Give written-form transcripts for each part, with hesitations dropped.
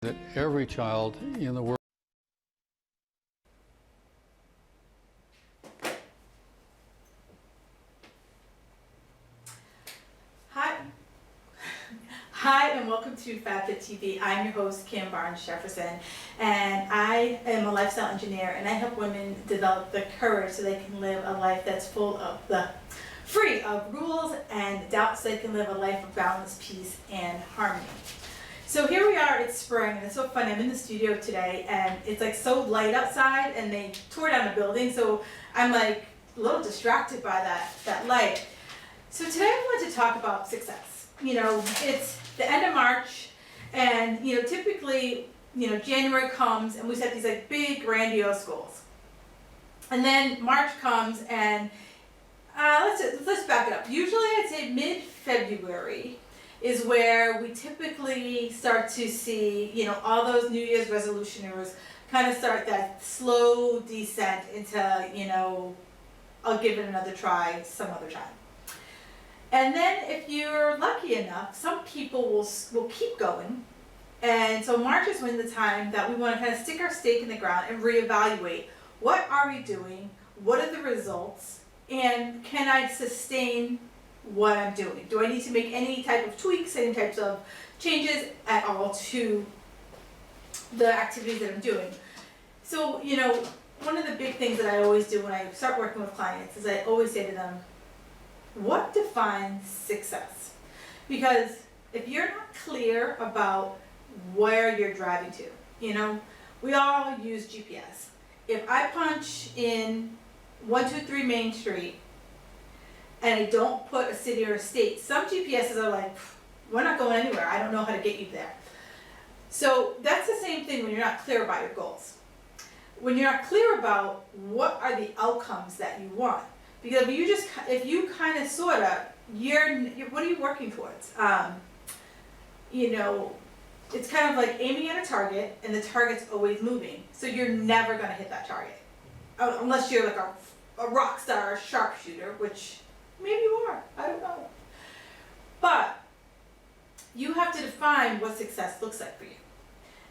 that every child in the world Hi. Hi, and welcome to Fabfit TV. I'm your host, Kim Barnes-Jefferson, and I am a lifestyle engineer, and I help women develop the courage so they can live a life that's free of rules and doubts, so they can live a life of balance, peace, and harmony. So here we are, it's spring, and it's so fun. I'm in the studio today, and it's like so light outside, and they tore down a building, so I'm like a little distracted by that light. So today I wanted to talk about success. You know, it's the end of March, and typically, January comes and we set these like big grandiose goals. And then March comes and let's back it up. Usually I'd say mid-February is where we typically start to see, all those New Year's resolutioners kind of start that slow descent into, I'll give it another try some other time. And then if you're lucky enough, some people will keep going. And so March is when the time that we want to kind of stick our stake in the ground and reevaluate. What are we doing? What are the results? And can I sustain what I'm doing? Do I need to make any type of tweaks, any types of changes at all to the activities that I'm doing? So, one of the big things that I always do when I start working with clients is I always say to them, what defines success? Because if you're not clear about where you're driving to, we all use GPS. If I punch in 123 Main Street and I don't put a city or a state, some GPSs are like, we're not going anywhere. I don't know how to get you there. So that's the same thing when you're not clear about your goals. When you're not clear about what are the outcomes that you want. Because if you kind of sort of, what are you working towards? It's kind of like aiming at a target and the target's always moving. So you're never going to hit that target. Unless you're like a rock star sharpshooter, which maybe you are, I don't know. But you have to define what success looks like for you.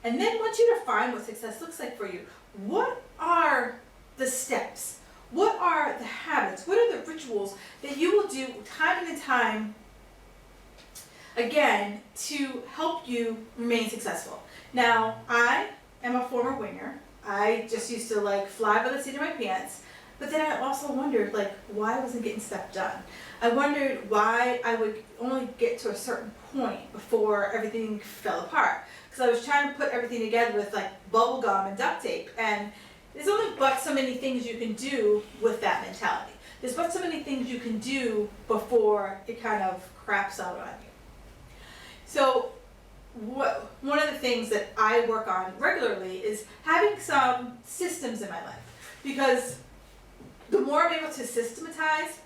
And then once you define what success looks like for you, what are the steps? What are the habits? What are the rituals that you will do time and time again to help you remain successful? Now, I am a former winger. I just used to fly by the seat of my pants. But then I also wondered why I wasn't getting stuff done. I wondered why I would only get to a certain point before everything fell apart. Because I was trying to put everything together with bubble gum and duct tape. And there's only but so many things you can do with that mentality. There's but so many things you can do before it kind of craps out on you. So one of the things that I work on regularly is having some systems in my life. Because the more I'm able to systematize,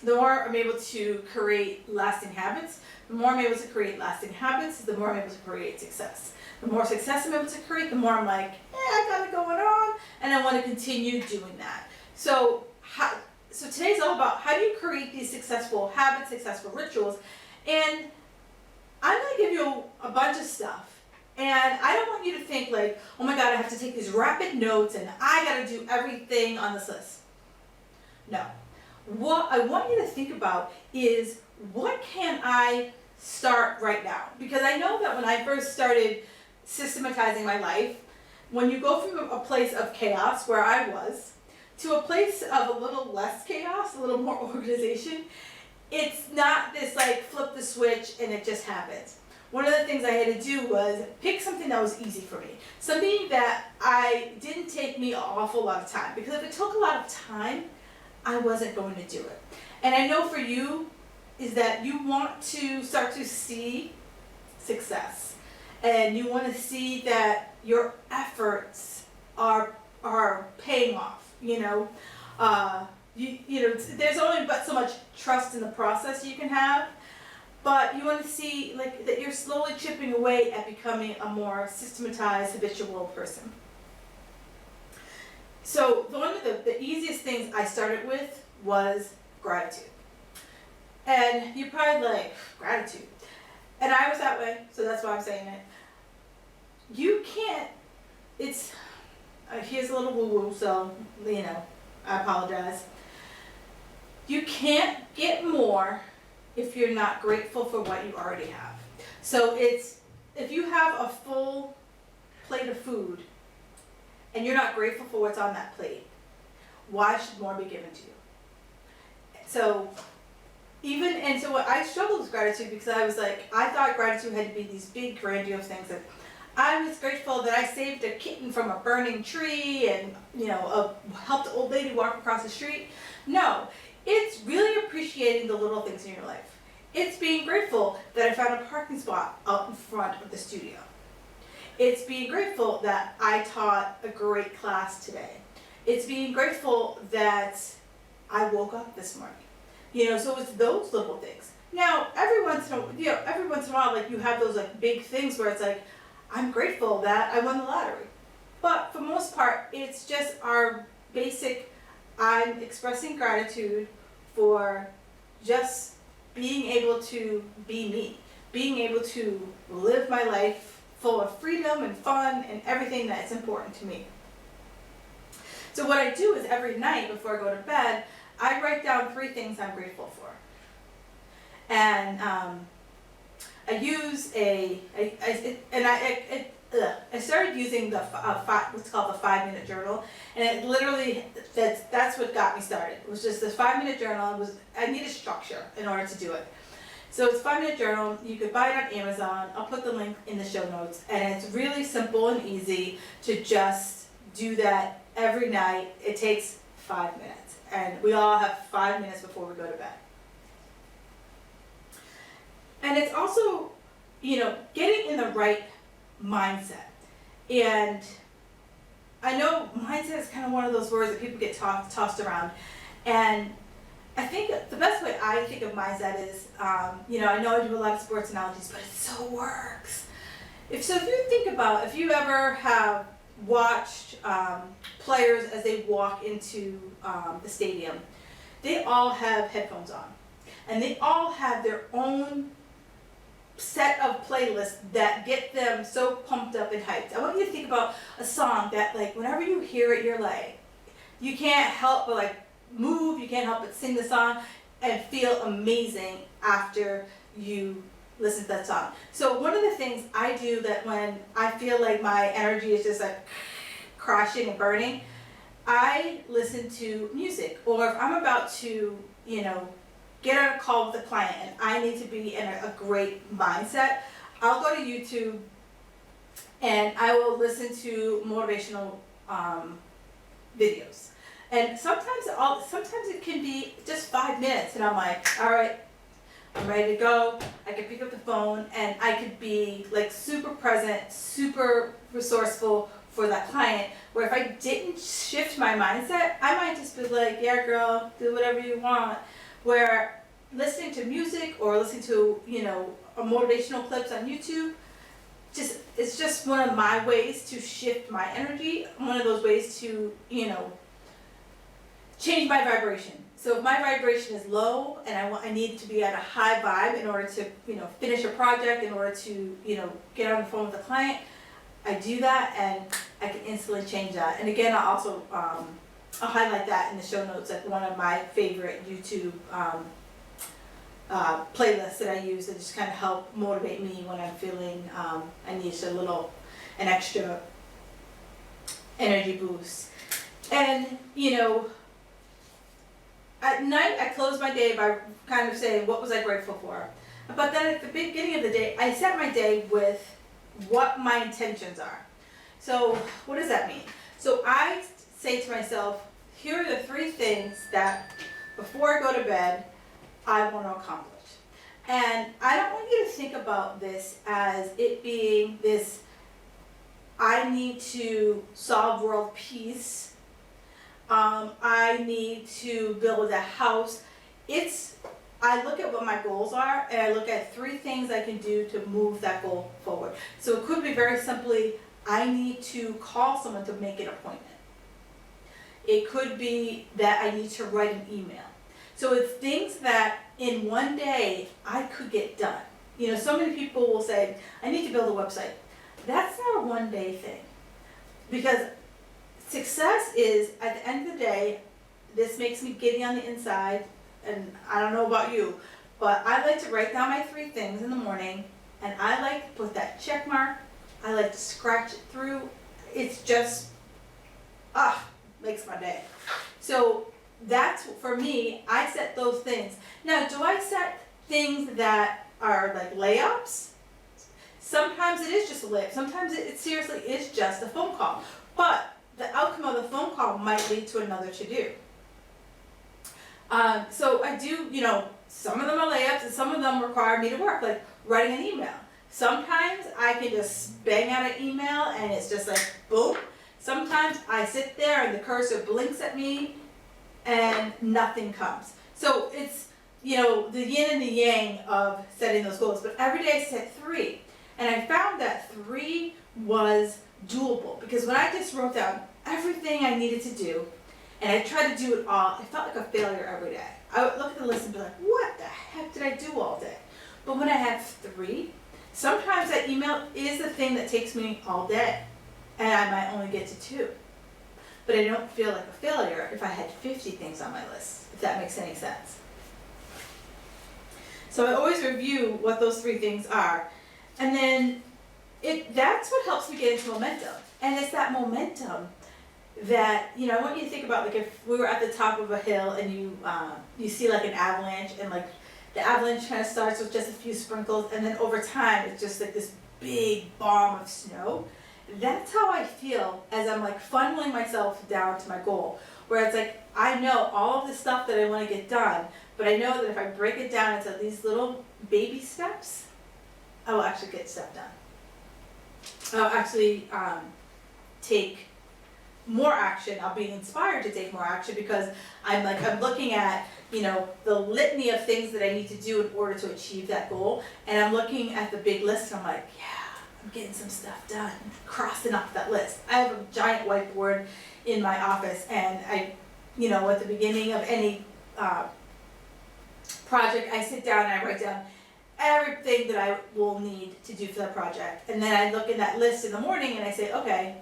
the more I'm able to create lasting habits. The more I'm able to create lasting habits, the more I'm able to create success. The more success I'm able to create, the more I'm like, I got it going on, and I want to continue doing that. So today's all about how do you create these successful habits, successful rituals, and I'm going to give you a bunch of stuff. And I don't want you to think oh my God, I have to take these rapid notes and I got to do everything on this list. No. What I want you to think about is what can I start right now? Because I know that when I first started systematizing my life, when you go from a place of chaos where I was to a place of a little less chaos, a little more organization, it's not this flip the switch and it just happens. One of the things I had to do was pick something that was easy for me. Something that didn't take me an awful lot of time. Because if it took a lot of time, I wasn't going to do it. And I know for you is that you want to start to see success. And you want to see that your efforts are paying off, there's only but so much trust in the process you can have, but you want to see that you're slowly chipping away at becoming a more systematized, habitual person. So one of the easiest things I started with was gratitude. And you're probably gratitude. And I was that way, so that's why I'm saying it. you can't, here's a little woo-woo, so, I apologize. You can't get more if you're not grateful for what you already have. So if you have a full plate of food and you're not grateful for what's on that plate, why should more be given to you? So what I struggled with gratitude because I thought gratitude had to be these big grandiose things. That I was grateful that I saved a kitten from a burning tree and, helped an old lady walk across the street. No, it's really appreciating the little things in your life. It's being grateful that I found a parking spot out in front of the studio. It's being grateful that I taught a great class today. It's being grateful that I woke up this morning. So it's those little things. Now, every once in a while, like you have those like big things where it's like, I'm grateful that I won the lottery. But for the most part, it's just our basic, I'm expressing gratitude for just being able to be me, being able to live my life full of freedom and fun and everything that's important to me. So what I do is every night before I go to bed, I write down 3 things I'm grateful for. And I use I started using what's called the 5-minute journal, and it literally that's what got me started. It was just this 5-minute journal. I needed structure in order to do it. So it's a 5-minute journal. You could buy it on Amazon. I'll put the link in the show notes, and it's really simple and easy to just do that every night. It takes 5 minutes, and we all have 5 minutes before we go to bed. And it's also, getting in the right mindset. And I know mindset is kind of one of those words that people get tossed around. And I think the best way I think of mindset is, I know I do a lot of sports analogies, but it so works. If you ever have watched players as they walk into the stadium, they all have headphones on. And they all have their own set of playlists that get them so pumped up and hyped. I want you to think about a song that, like, whenever you hear it, you're like, you can't help but like move, you can't help but sing the song and feel amazing after you listen to that song. So one of the things I do that when I feel like my energy is just like crashing and burning, I listen to music. Or if I'm about to, get on a call with a client and I need to be in a great mindset, I'll go to YouTube and I will listen to motivational videos. And sometimes it can be just 5 minutes and I'm like, all right, I'm ready to go. I can pick up the phone and I could be like super present, super resourceful for that client, where if I didn't shift my mindset, I might just be like, yeah girl, do whatever you want. Where listening to music or listening to, motivational clips on YouTube, it's just one of my ways to shift my energy, one of those ways to, change my vibration. So if my vibration is low and I need to be at a high vibe in order to, finish a project, in order to, get on the phone with a client, I do that and I can instantly change that. And again, I'll also, I'll highlight that in the show notes, like one of my favorite YouTube playlists that I use that just kind of help motivate me when I'm feeling I need an extra energy boost. And, at night I close my day by kind of saying, what was I grateful for? But then at the beginning of the day, I set my day with what my intentions are. So what does that mean? So I say to myself, here are the 3 things that before I go to bed, I want to accomplish. And I don't want you to think about this as it being this, I need to solve world peace. I need to build a house. I look at what my goals are and I look at 3 things I can do to move that goal forward. So it could be very simply, I need to call someone to make an appointment. It could be that I need to write an email. So it's things that in one day I could get done. So many people will say, I need to build a website. that's not a one-day thing. Because success is, at the end of the day, this makes me giddy on the inside, and I don't know about you, but I like to write down my 3 things in the morning, and I like to put that check mark, I like to scratch it through. It's just, makes my day. So that's, for me, I set those things. Now, do I set things that are like layups? Sometimes it is just a layup. Sometimes it seriously is just a phone call. But the outcome of the phone call might lead to another to-do. So I do, some of them are layups and some of them require me to work, like writing an email. Sometimes I can just bang out an email and it's just like, boom. Sometimes I sit there and the cursor blinks at me and nothing comes. So it's, the yin and the yang of setting those goals. But every day I set 3. And I found that 3 was doable. Because when I just wrote down everything I needed to do, and I tried to do it all, I felt like a failure every day. I would look at the list and be like, what the heck did I do all day? But when I had 3, sometimes that email is the thing that takes me all day. And I might only get to 2. But I don't feel like a failure if I had 50 things on my list, if that makes any sense. So I always review what those 3 things are. And then that's what helps me get into momentum. And it's that momentum that, I want you to think about, like, if we were at the top of a hill and you see like an avalanche, and like the avalanche kind of starts with just a few sprinkles, and then over time it's just like this big bomb of snow. That's how I feel as I'm like funneling myself down to my goal, where it's like, I know all of the stuff that I want to get done, but I know that if I break it down into these little baby steps, I will actually get stuff done. I'll actually take more action. I'll be inspired to take more action because I'm looking at, the litany of things that I need to do in order to achieve that goal. And I'm looking at the big list and I'm like, yeah, I'm getting some stuff done, crossing off that list. I have a giant whiteboard in my office, and I, at the beginning of any project, I sit down and I write down everything that I will need to do for that project. And then I look in that list in the morning and I say, okay,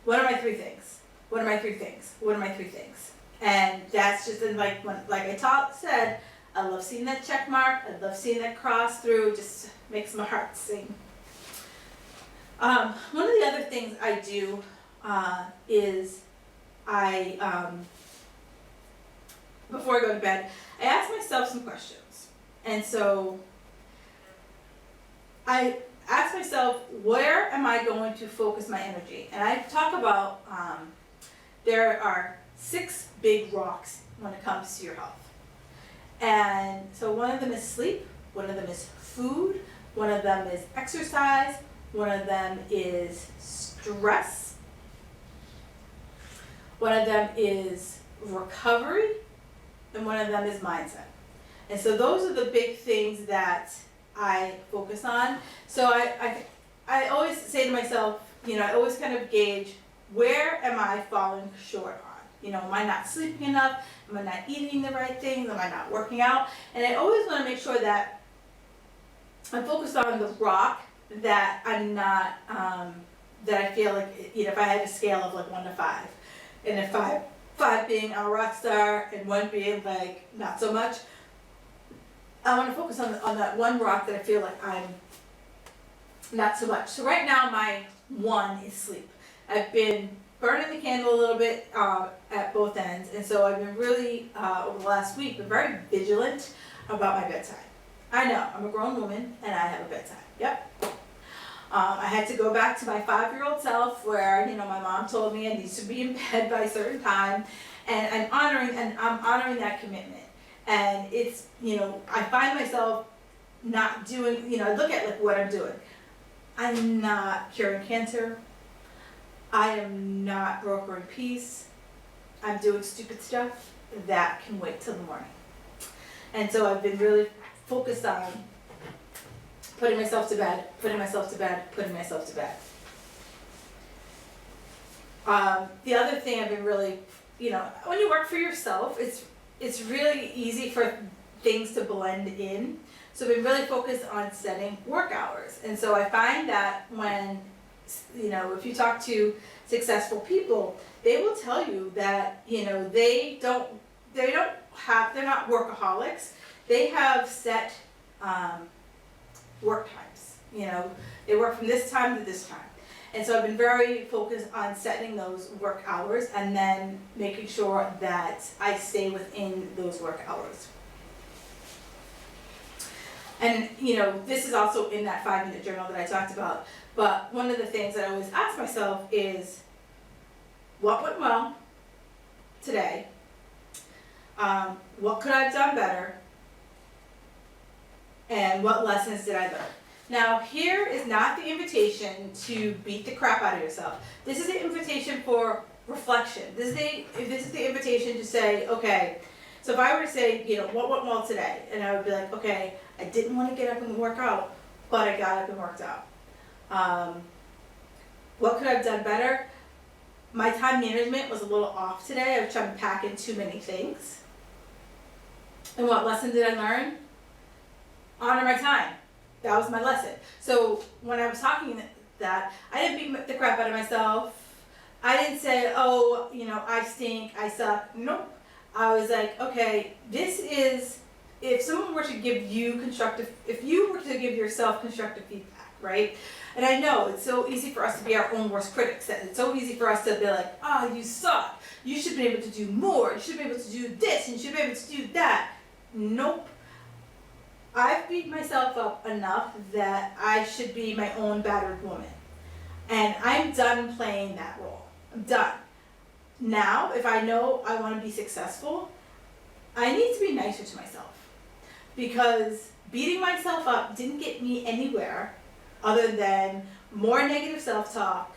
what are my 3 things? What are my 3 things? What are my 3 things? And that's just like I said, I love seeing that check mark. I love seeing that cross through. It just makes my heart sing. One of the other things I do is before I go to bed, I ask myself some questions. And so I ask myself, where am I going to focus my energy? And I talk about there are 6 big rocks when it comes to your health. And so one of them is sleep, one of them is food, one of them is exercise, one of them is stress, one of them is recovery, and one of them is mindset. And so those are the big things that I focus on. So I always say to myself, I always kind of gauge, where am I falling short on? Am I not sleeping enough? Am I not eating the right things? Am I not working out? And I always want to make sure that I'm focused on the rock that I'm not, that I feel like, if I had a scale of like 1 to 5, and if 5 being a rock star and 1 being like not so much, I want to focus on that one rock that I feel like I'm not so much. So right now my 1 is sleep. I've been burning the candle a little bit at both ends, and so I've been really, over the last week, been very vigilant about my bedtime. I know, I'm a grown woman and I have a bedtime, yep. I had to go back to my 5-year-old self where, my mom told me I need to be in bed by a certain time, and I'm honoring that commitment. And it's, I find myself not doing, I look at like what I'm doing. I'm not curing cancer. I am not brokering peace. I'm doing stupid stuff that can wait till the morning. And so I've been really focused on putting myself to bed, putting myself to bed, putting myself to bed. The other thing I've been really, when you work for yourself, it's really easy for things to blend in. So I've been really focused on setting work hours. And so I find that when if you talk to successful people, they will tell you that, they're not workaholics. They have set work times. They work from this time to this time. And so I've been very focused on setting those work hours and then making sure that I stay within those work hours. And, this is also in that 5-minute journal that I talked about. But one of the things that I always ask myself is, what went well today? What could I have done better? And what lessons did I learn? Now, here is not the invitation to beat the crap out of yourself. This is the invitation for reflection. This is the invitation to say, okay, so if I were to say, what went well today? And I would be like, okay, I didn't want to get up and work out, but I got up and worked out. What could I have done better? My time management was a little off today. I was trying to pack in too many things. And what lesson did I learn? Honor my time. That was my lesson. So when I was talking that, I didn't beat the crap out of myself. I didn't say, oh, I stink, I suck. Nope. I was like, okay, this is, if someone were to give you if you were to give yourself constructive feedback, right? And I know it's so easy for us to be our own worst critics. It's so easy for us to be like, oh, you suck. You should be able to do more. You should be able to do this, and you should be able to do that. Nope. I've beat myself up enough that I should be my own battered woman. And I'm done playing that role. I'm done. Now, if I know I want to be successful, I need to be nicer to myself. Because beating myself up didn't get me anywhere other than more negative self-talk.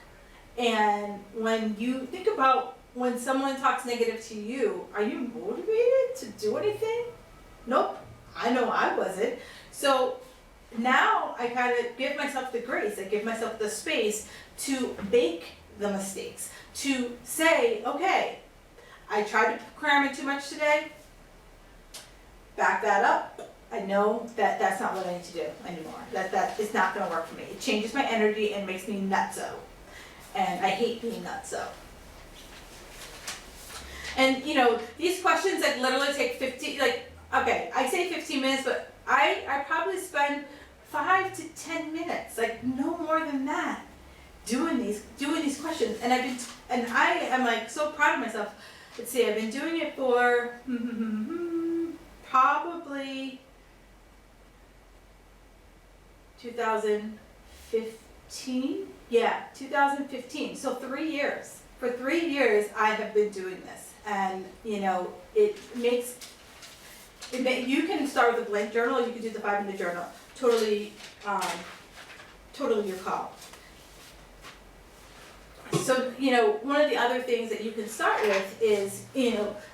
And when you think about when someone talks negative to you, are you motivated to do anything? Nope. I know I wasn't. So now I kind of give myself the grace, I give myself the space to make the mistakes, to say, okay, I tried to cram in too much today, back that up. I know that that's not what I need to do anymore. That is not going to work for me. It changes my energy and makes me nutso. And I hate being nutso. And these questions literally take 15, okay, I say 15 minutes, but I probably spend 5 to 10 minutes, no more than that, doing these questions. And I am so proud of myself. Let's see, I've been doing it for probably 2015. Yeah, 2015. So 3 years. For 3 years, I have been doing this, and you can start with a blank journal, or you can do the 5-minute journal. Totally your call. So, one of the other things that you can start with is,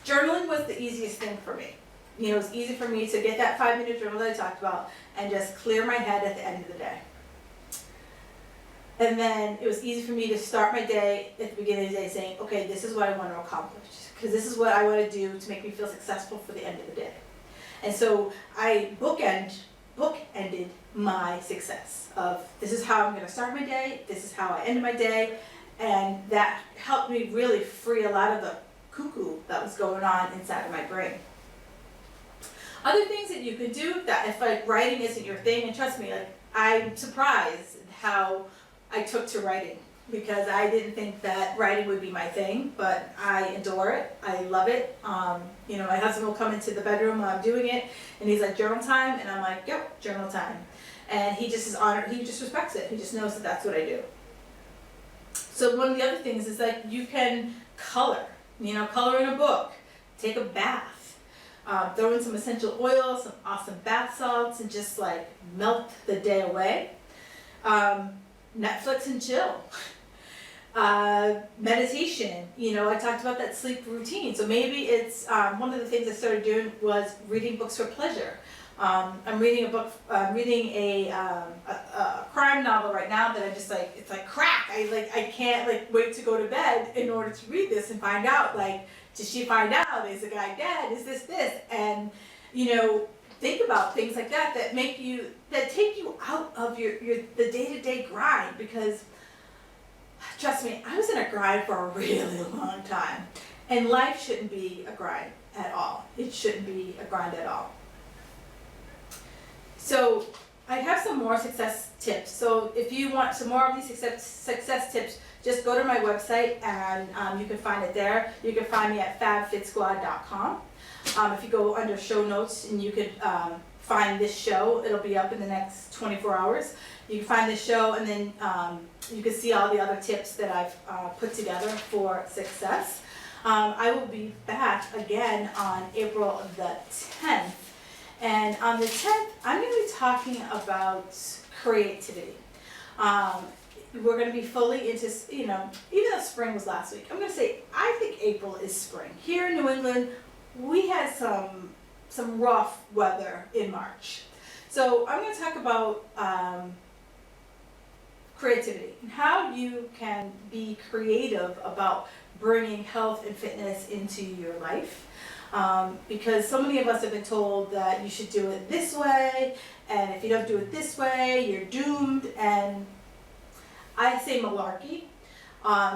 journaling was the easiest thing for me. It's easy for me to get that 5-minute journal that I talked about and just clear my head at the end of the day. And then it was easy for me to start my day at the beginning of the day saying, okay, this is what I want to accomplish, because this is what I want to do to make me feel successful for the end of the day. And so I bookended my success of, this is how I'm going to start my day, this is how I end my day, and that helped me really free a lot of the cuckoo that was going on inside of my brain. Other things that you could do, if writing isn't your thing, and trust me, I'm surprised how I took to writing, because I didn't think that writing would be my thing, but I adore it. I love it. My husband will come into the bedroom while I'm doing it, and he's like, journal time, and I'm like, yep, journal time. And he just is honored. He just respects it. He just knows that that's what I do. So one of the other things is you can color. Color in a book, take a bath, throw in some essential oils, some awesome bath salts, and just melt the day away. Netflix and chill. Meditation, I talked about that sleep routine. So maybe it's, one of the things I started doing was reading books for pleasure. I'm reading a crime novel right now that I just it's like crack. I can't wait to go to bed in order to read this and find out, did she find out? Is the guy dead? Is this? And, think about things like that take you out of the day-to-day grind, because trust me, I was in a grind for a really long time. And life shouldn't be a grind at all. It shouldn't be a grind at all. So I have some more success tips. So if you want some more of these success tips, just go to my website and you can find it there. You can find me at fabfitsquad.com. If you go under show notes and you could find this show, it'll be up in the next 24 hours. You can find this show and then you can see all the other tips that I've put together for success. I will be back again on April the 10th. And on the 10th, I'm going to be talking about creativity. We're going to be fully into, even though spring was last week, I'm going to say I think April is spring. Here in New England, we had some rough weather in March. So I'm going to talk about creativity and how you can be creative about bringing health and fitness into your life. Because so many of us have been told that you should do it this way, and if you don't do it this way, you're doomed, and I say malarkey.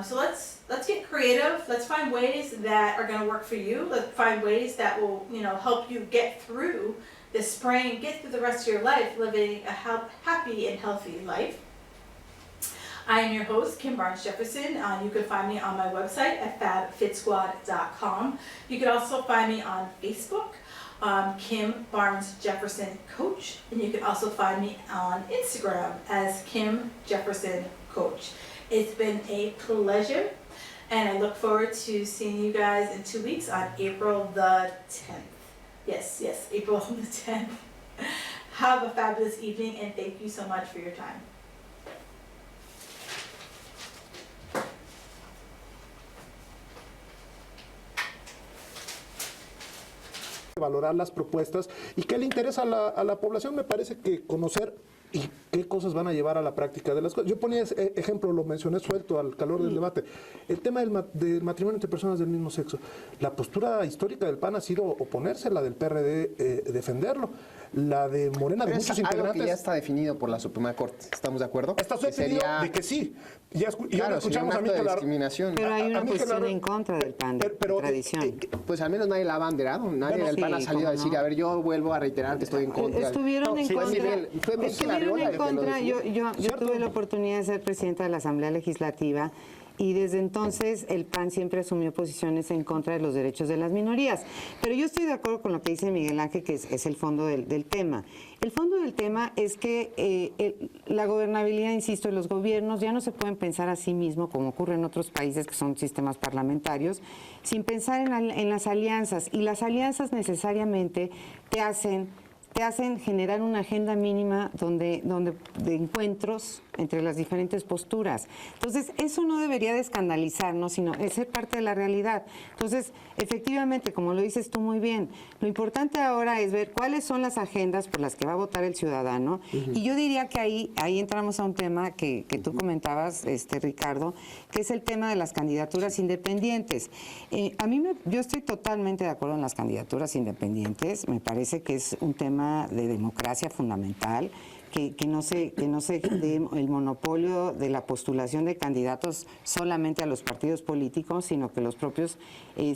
So let's get creative. Let's find ways that are going to work for you. Let's find ways that will, help you get through the spring, get through the rest of your life living a happy and healthy life. I am your host, Kim Barnes Jefferson. You can find me on my website at fabfitsquad.com. You can also find me on Facebook, Kim Barnes Jefferson Coach, and you can also find me on Instagram as Kim Jefferson Coach. It's been a pleasure, and I look forward to seeing you guys in 2 weeks on April the 10th. Yes, April the 10th. Have a fabulous evening, and thank you so much for your time. Valorar las propuestas y qué le interesa a la población. Me parece que conocer y qué cosas van a llevar a la práctica de las cosas. Yo ponía ese ejemplo, lo mencioné suelto al calor del debate, el tema del matrimonio entre personas del mismo sexo. La postura histórica del PAN ha sido oponerse, la del PRD defenderlo, la de Morena de muchos integrantes. Algo que ya está definido por la Suprema Corte, ¿estamos de acuerdo? Está definido de que sí. Ya claro, escuchamos a Miquel discriminación. Pero hay una posición en contra del PAN, de tradición. Pues al menos nadie la ha abanderado, nadie del PAN ha salido a decir, a ver, yo vuelvo a reiterar que estoy en contra. Estuvieron en contra. Estuvieron en contra. Yo tuve la oportunidad de ser presidenta de la Asamblea Legislativa y desde entonces el PAN siempre asumió posiciones en contra de los derechos de las minorías. Pero yo estoy de acuerdo con lo que dice Miguel Ángel, que es el fondo del tema. El fondo del tema es que la gobernabilidad, insisto, de los gobiernos ya no se pueden pensar a sí mismos, como ocurre en otros países que son sistemas parlamentarios, sin pensar en las alianzas. Y las alianzas necesariamente te hacen generar una agenda mínima de encuentros entre las diferentes posturas. Entonces, eso no debería de escandalizarnos, sino es ser parte de la realidad. Entonces, efectivamente, como lo dices tú muy bien, lo importante ahora es ver cuáles son las agendas por las que va a votar el ciudadano. Y yo diría que ahí entramos a un tema que tú comentabas, Ricardo, que es el tema de las candidaturas independientes. Yo estoy totalmente de acuerdo en las candidaturas independientes. Me parece que es un tema de democracia fundamental, que no se dé el monopolio de la postulación de candidatos solamente a los partidos políticos, sino que los propios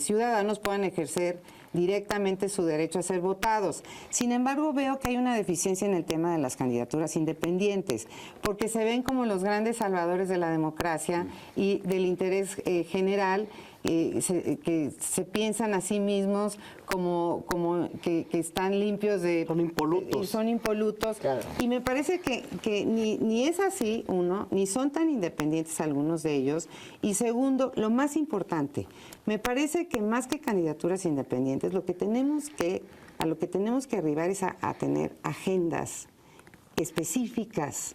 ciudadanos puedan ejercer directamente su derecho a ser votados. Sin embargo, veo que hay una deficiencia en el tema de las candidaturas independientes, porque se ven como los grandes salvadores de la democracia y del interés general, que se piensan a sí mismos como que están limpios de... Son impolutos. Claro. Y me parece que ni es así, uno, ni son tan independientes algunos de ellos. Y segundo, lo más importante, me parece que más que candidaturas independientes, a lo que tenemos que arribar es a tener agendas específicas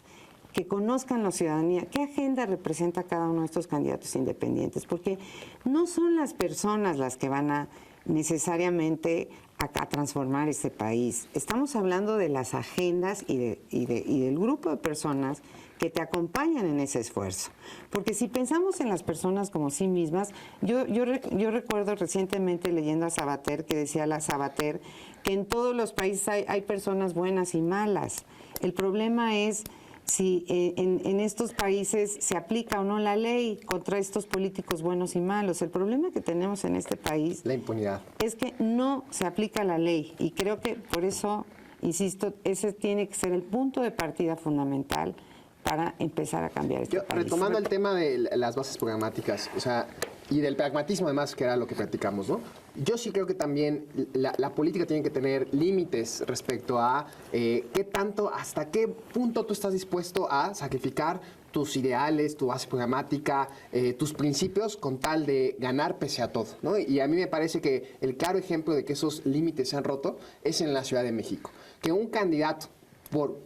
que conozcan la ciudadanía, qué agenda representa cada uno de estos candidatos independientes, porque no son las personas las que van a necesariamente a transformar este país. Estamos hablando de las agendas y del grupo de personas que te acompañan en ese esfuerzo. Porque si pensamos en las personas como sí mismas, yo recuerdo recientemente leyendo a Sabater, que decía la Sabater, que en todos los países hay personas buenas y malas. El problema es si en estos países se aplica o no la ley contra estos políticos buenos y malos. El problema que tenemos en este país La impunidad. es que no se aplica la ley y creo que por eso, insisto, ese tiene que ser el punto de partida fundamental para empezar a cambiar este país. Retomando el tema de las bases programáticas, o sea, y del pragmatismo además, que era lo que platicamos, ¿no? Yo sí creo que también la política tiene que tener límites respecto a qué tanto, hasta qué punto tú estás dispuesto a sacrificar tus ideales, tu base programática, tus principios con tal de ganar pese a todo, ¿no? Y a mí me parece que el claro ejemplo de que esos límites se han roto es en la Ciudad de México. Que un candidato, por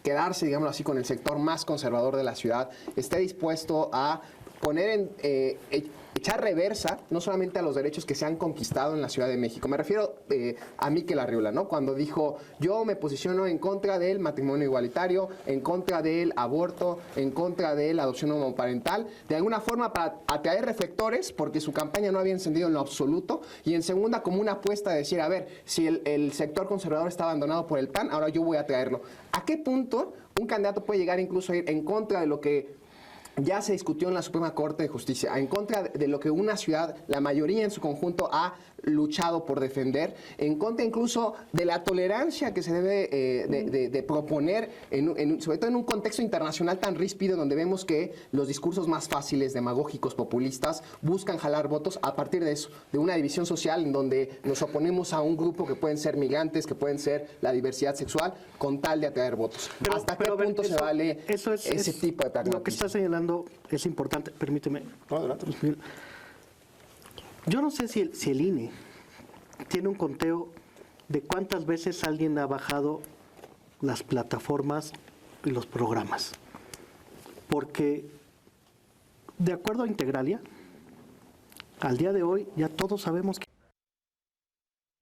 quedarse, digámoslo así, con el sector más conservador de la ciudad, esté dispuesto a poner echar reversa no solamente a los derechos que se han conquistado en la Ciudad de México. Me refiero a Mikel Arriola, ¿no? Cuando dijo, yo me posiciono en contra del matrimonio igualitario, en contra del aborto, en contra de la adopción homoparental, de alguna forma para atraer reflectores, porque su campaña no había encendido en lo absoluto, y en segunda como una apuesta de decir, a ver, si el sector conservador está abandonado por el PAN, ahora yo voy a traerlo. ¿A qué punto un candidato puede llegar incluso a ir en contra de lo que ya se discutió en la Suprema Corte de Justicia, en contra de lo que una ciudad, la mayoría en su conjunto, ha luchado por defender, en contra incluso de la tolerancia que se debe de proponer, sobre todo en un contexto internacional tan ríspido, donde vemos que los discursos más fáciles, demagógicos, populistas, buscan jalar votos a partir de eso, de una división social en donde nos oponemos a un grupo que pueden ser migrantes, que pueden ser la diversidad sexual, con tal de atraer votos. ¿Hasta qué punto se vale ese tipo de pragmatismo? Lo que está señalando es importante, permíteme. No, adelante. Yo no sé si el INE tiene un conteo de cuántas veces alguien ha bajado las plataformas y los programas. Porque, de acuerdo a Integralia, al día de hoy ya todos sabemos que